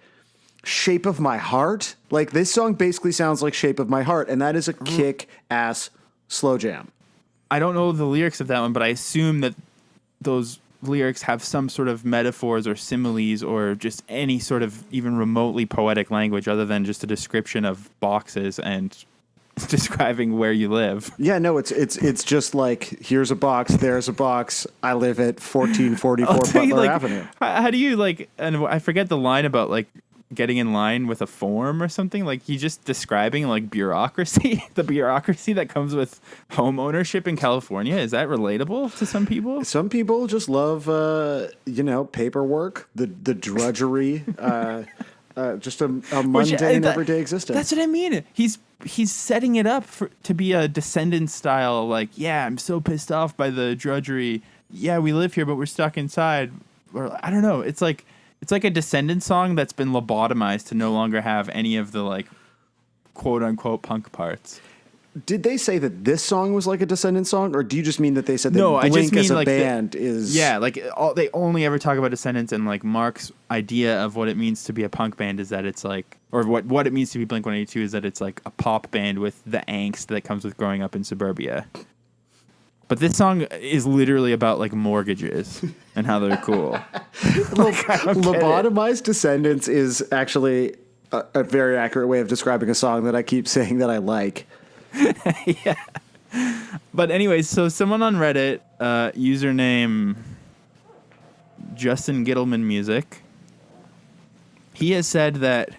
"Shape of My Heart." Like, this song basically sounds like "Shape of My Heart," and that is a kick-ass slow jam. I don't know the lyrics of that one, but I assume that those lyrics have some sort of metaphors or similes or just any sort of even remotely poetic language other than just a description of boxes and describing where you live. Yeah, no, it's just like, here's a box, there's a box. I live at 1444 Butler Avenue. How do you like? And I forget the line about like getting in line with a form or something. Like, you just describing like bureaucracy, the bureaucracy that comes with home ownership in California. Is that relatable to some people? Some people just love, paperwork, the drudgery, just a mundane everyday existence. That's what I mean. He's setting it up to be a Descendants style. Like, yeah, I'm so pissed off by the drudgery. Yeah, we live here, but we're stuck inside. Or I don't know. It's like a Descendants song that's been lobotomized to no longer have any of the like quote unquote punk parts. Did they say that this song was like a Descendants song, or do you just mean that they said that No, I Blink just mean as a like band is... Yeah, like they only ever talk about Descendants, and like Mark's idea of what it means to be a punk band is that it's like, or what it means to be Blink-182 is that it's like a pop band with the angst that comes with growing up in suburbia. But this song is literally about like mortgages and how they're cool. Lobotomized Descendants is actually a very accurate way of describing a song that I keep saying that I like. Yeah. But anyways, so someone on Reddit, username Justin Gittleman Music, he has said that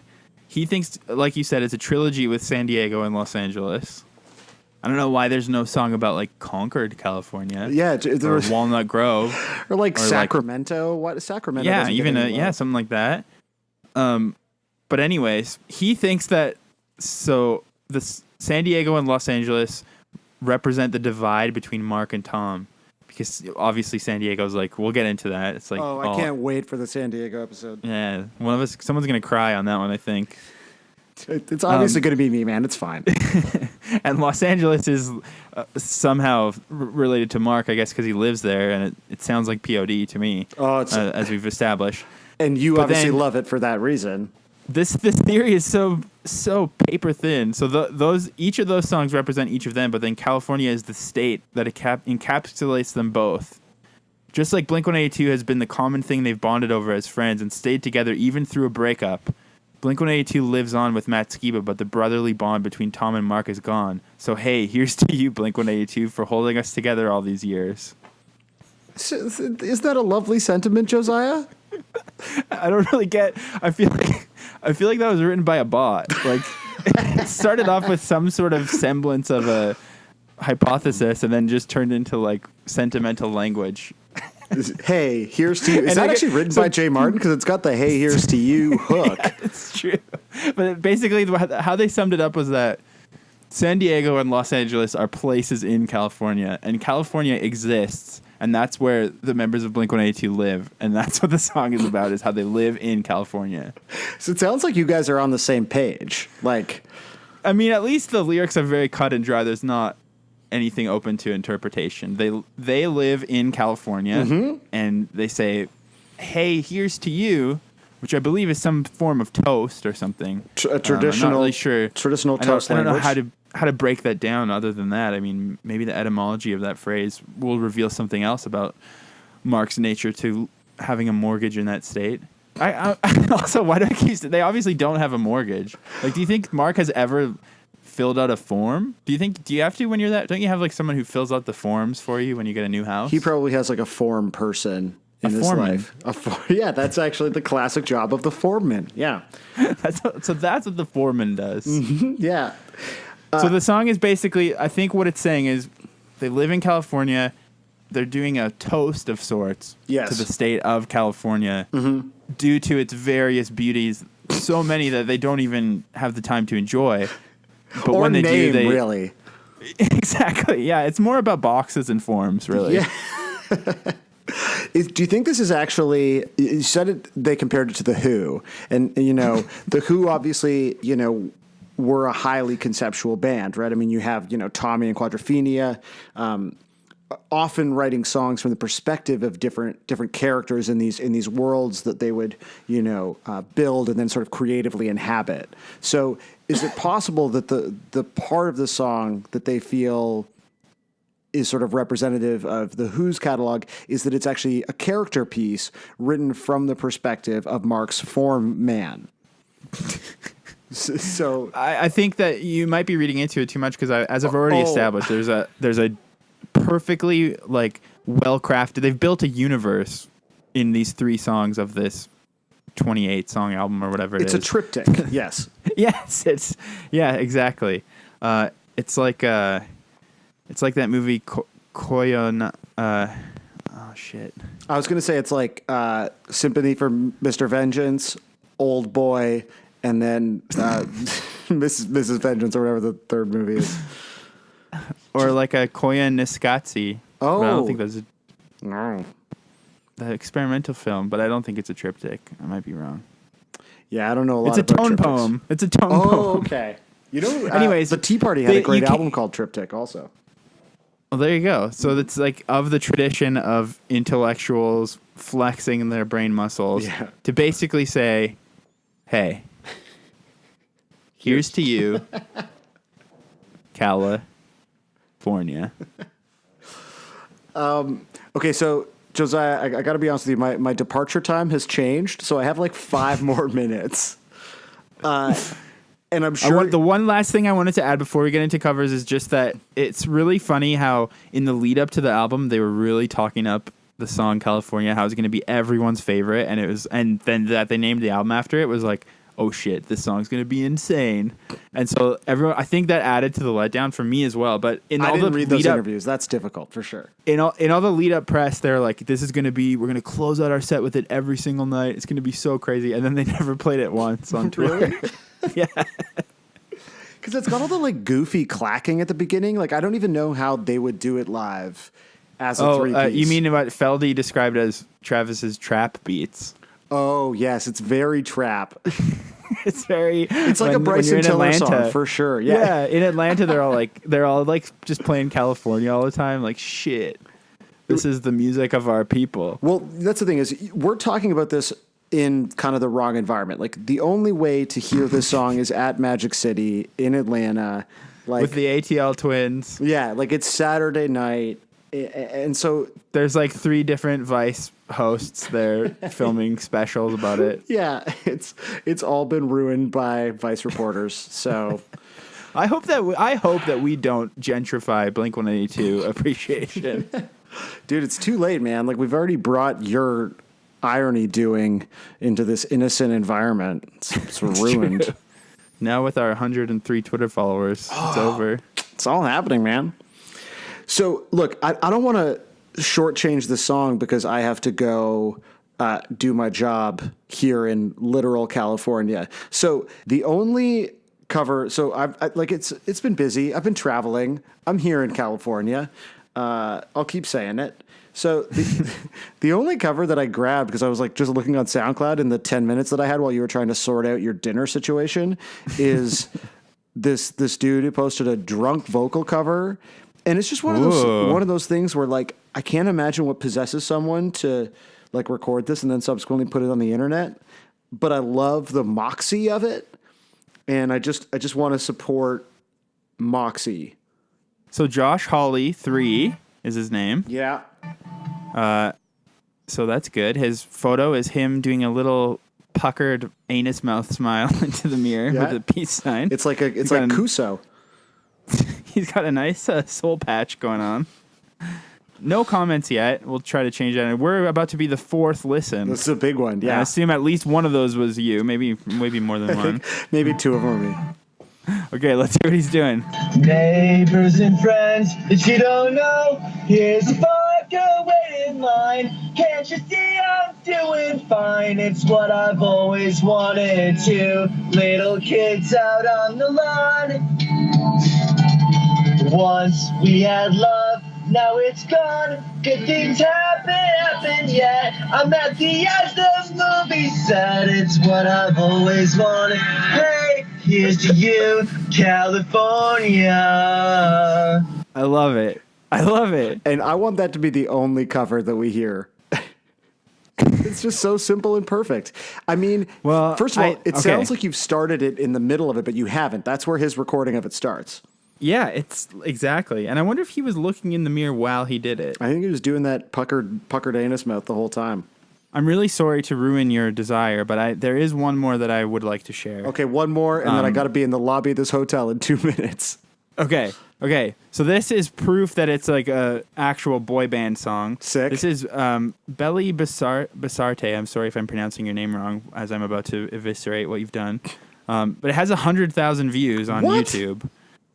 he thinks, like you said, it's a trilogy with San Diego and Los Angeles. I don't know why there's no song about like Concord, California. Yeah, or Walnut Grove, or like Sacramento. What Sacramento? Yeah, even something like that. But anyways, he thinks that the San Diego and Los Angeles represent the divide between Mark and Tom, because obviously San Diego's like, we'll get into that. It's like, I can't wait for the San Diego episode. Yeah, someone's gonna cry on that one, I think. It's obviously going to be me, man. It's fine. And Los Angeles is somehow related to Mark, I guess, because he lives there, and it sounds like POD to me, as we've established. And you obviously love it for that reason. This theory is so paper thin. So each of those songs represent each of them, but then California is the state that encapsulates them both. Just like Blink-182 has been the common thing they've bonded over as friends and stayed together even through a breakup, Blink-182 lives on with Matt Skiba, but the brotherly bond between Tom and Mark is gone. So hey, here's to you, Blink-182, for holding us together all these years. Is that a lovely sentiment, Josiah? I don't really get. I feel like that was written by a bot. Like, it started off with some sort of semblance of a hypothesis, and then just turned into like sentimental language. Hey, here's to you. Is that actually written by Jay Martin? Because it's got the "Hey, here's to you" hook. Yeah, it's true. But basically, how they summed it up was that San Diego and Los Angeles are places in California, and California exists, and that's where the members of Blink-182 live, and that's what the song is about, is how they live in California. So it sounds like you guys are on the same page. Like, I mean, at least the lyrics are very cut and dry. There's not anything open to interpretation. They live in California, and they say, "Hey, here's to you," which I believe is some form of toast or something. A traditional, I'm not really sure. Traditional toast I don't know language. how to break that down. Other than that, I mean, maybe the etymology of that phrase will reveal something else about Mark's nature to having a mortgage in that state. I also, why do I keep? They obviously don't have a mortgage. Like, do you think Mark has ever filled out a form? Do you have to when you're that? Don't you have like someone who fills out the forms for you when you get a new house? He probably has like a form person in his foreman. life. Yeah, that's actually the classic job of the foreman. Yeah. So that's what the foreman does. Yeah. So the song is basically, I think what it's saying is they live in California. They're doing a toast of sorts Yes. to the state of California due to its various beauties, so many that they don't even have the time to enjoy. But Or when they name, do, they really. Exactly. Yeah, it's more about boxes and forms, really. Yeah. Do you think this is actually? You said it. They compared it to the Who, and the Who obviously were a highly conceptual band, right? I mean, you have Tommy and Quadrophenia, often writing songs from the perspective of different characters in these worlds that they would build and then sort of creatively inhabit. So, is it possible that the part of the song that they feel is sort of representative of the Who's catalog is that it's actually a character piece written from the perspective of Mark's form man? So I think that you might be reading into it too much because as I've already established, there's a perfectly well crafted. They've built a universe in these 3 songs of this 28 song album or whatever it is. It's a triptych. Yes. Yes, exactly. It's like that movie Koyon. Oh shit! I was gonna say it's like Sympathy for Mr. Vengeance, Old Boy, and then Mrs. Vengeance or whatever the third movie is. Or like a Koyon Niskatsi. Oh, I don't think that's no. the experimental film, but I don't think it's a triptych. I might be wrong. Yeah, I don't know a lot. It's a about tone triptychs. poem. It's a tone poem. Oh, okay. Anyways, the Tea Party had a you great can't- album called Triptych, also. Well, there you go. So it's like of the tradition of intellectuals flexing their brain muscles to basically say, hey, here's to you, California. Okay, so Josiah, I got to be honest with you. My departure time has changed, so I have like 5 more minutes. And I'm sure The one last thing I wanted to add before we get into covers is just that it's really funny how in the lead up to the album they were really talking up the song California, how it was going to be everyone's favorite, and then that they named the album after it was like, oh shit, this song's going to be insane. And so everyone, I think that added to the letdown for me as well. But in I all didn't the read those lead up, interviews. That's difficult for sure. in all the lead up press, they're like, this is going to be, we're going to close out our set with it every single night. It's going to be so crazy. And then they never played it once on tour. Really? Yeah. Because it's got all the goofy clacking at the beginning. I don't even know how they would do it live as a 3-piece. You mean what Feldy described as Travis's trap beats? Oh yes, it's very trap. It's very. It's like a Bryson Tiller song for sure. Yeah, in Atlanta they're all just playing California all the time. Like shit, this is the music of our people. Well, that's the thing is we're talking about this in kind of the wrong environment. The only way to hear this song is at Magic City in Atlanta, with the ATL twins. Yeah, it's Saturday night, and so there's 3 different Vice hosts there filming specials about it. Yeah, it's all been ruined by Vice reporters. So I hope that we don't gentrify Blink-182 appreciation. Dude, it's too late, man. We've already brought your irony doing into this innocent environment. It's ruined. True. Now with our 103 Twitter followers, it's over. It's all happening, man. So look, I don't want to shortchange the song because I have to go do my job here in literal California. So the only cover, so it's been busy. I've been traveling. I'm here in California. I'll keep saying it. So the only cover that I grabbed, because I was just looking on SoundCloud in the 10 minutes that I had while you were trying to sort out your dinner situation, is this dude who posted a drunk vocal cover, and it's just one of those things where like I can't imagine what possesses someone to like record this and then subsequently put it on the internet. But I love the moxie of it, and I just want to support moxie. So Josh Hawley 3 is his name. Yeah. So that's good. His photo is him doing a little puckered anus mouth smile into the mirror with a peace sign. It's like Kuso. He's got a nice soul patch going on. No comments yet. We'll try to change that. And we're about to be the 4th listen. This is a big one. Yeah. I assume at least one of those was you. Maybe more than one. Maybe 2 of them are me. Okay, let's see what he's doing. Neighbors and friends that you don't know, here's a vodka waiting in line. Can't you see I'm doing fine? It's what I've always wanted to. Little kids out on the lawn. Once we had love, now it's gone. Good things happen yet. I'm at the edge of the movie set. It's what I've always wanted. Hey, here's to you, California. I love it. And I want that to be the only cover that we hear. It's just so simple and perfect. I mean, well, first of all, it sounds like you've started it in the middle of it, but you haven't. That's where his recording of it starts. Yeah, it's exactly. And I wonder if he was looking in the mirror while he did it. I think he was doing that puckered anus mouth the whole time. I'm really sorry to ruin your desire, but there is one more that I would like to share. Okay, one more, and then I got to be in the lobby of this hotel in 2 minutes. Okay. So this is proof that it's like a actual boy band song. Sick. This is Belly Basarte. I'm sorry if I'm pronouncing your name wrong, as I'm about to eviscerate what you've done. But it has 100,000 views on YouTube.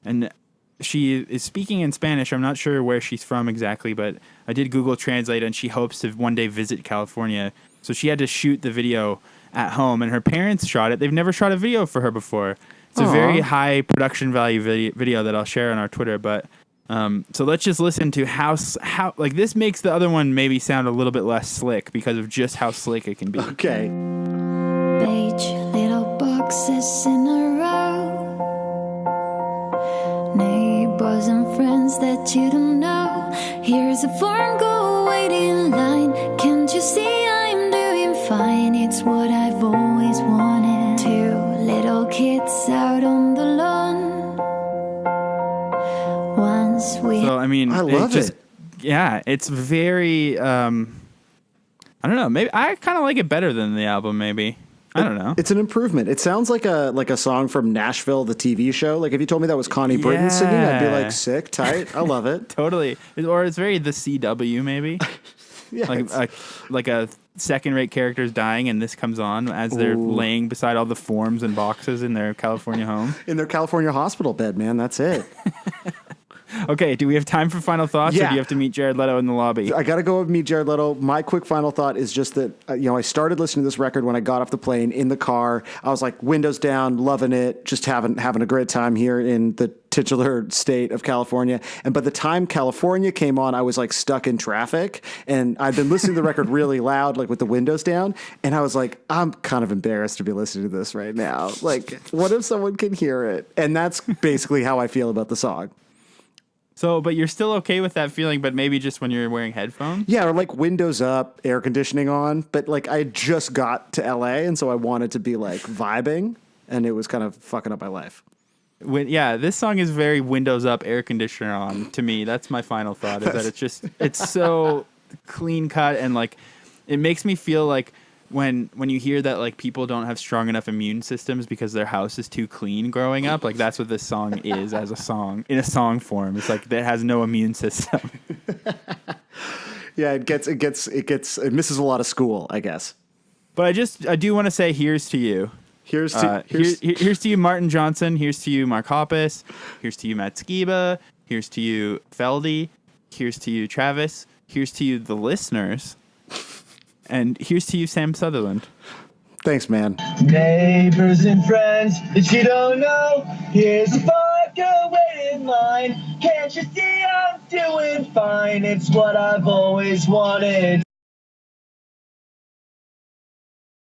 And she is speaking in Spanish. I'm not sure where she's from exactly, but I did Google Translate, and she hopes to one day visit California. So she had to shoot the video at home, and her parents shot it. They've never shot a video for her before. It's a very high production value video that I'll share on our Twitter. But so let's just listen to how like this makes the other one maybe sound a little bit less slick because of just how slick it can be. Okay. Beige little boxes in a row. Neighbors and friends that you don't know. Here's a phone call waiting line. Can't you see I'm doing fine? It's what I've always wanted. 2 little kids out on the lawn. So I mean, I love it. Yeah, it's very. I don't know. Maybe I kind of like it better than the album. Maybe. I don't know. It's an improvement. It sounds like a song from Nashville, the TV show. Like if you told me that was Connie Britton singing, I'd be like, sick, tight. I love it. Totally. Or it's very the CW maybe. Yeah, like a second-rate character's dying, and this comes on as they're laying beside all the forms and boxes in their California home. In their California hospital bed, man. That's it. Okay, do we have time for final thoughts, or Yeah. do you have to meet Jared Leto in the lobby? I got to go meet Jared Leto. My quick final thought is just that, I started listening to this record when I got off the plane in the car. I was like, windows down, loving it, just having a great time here in the titular state of California. And by the time California came on, I was like stuck in traffic, and I'd been listening to the record really loud, like with the windows down. And I was like, I'm kind of embarrassed to be listening to this right now. Like, what if someone can hear it? And that's basically how I feel about the song. So, but you're still okay with that feeling, but maybe just when you're wearing headphones? Yeah, or like windows up, air conditioning on. But like I just got to LA, and so I wanted to be like vibing, and it was kind of fucking up my life. This song is very windows up, air conditioner on to me. That's my final thought, is that it's so clean cut, and like it makes me feel like when you hear that like people don't have strong enough immune systems because their house is too clean growing up, like that's what this song is as a song, in a song form. It's like it has no immune system. Yeah, it misses a lot of school, I guess. But I do want to say here's to you. Here's to you, Martin Johnson. Here's to you, Mark Hoppus. Here's to you, Matt Skiba. Here's to you, Feldy. Here's to you, Travis. Here's to you, the listeners. And here's to you, Sam Sutherland. Thanks, man. Neighbors and friends that you don't know, here's a vodka waiting in line. Can't you see I'm doing fine? It's what I've always wanted.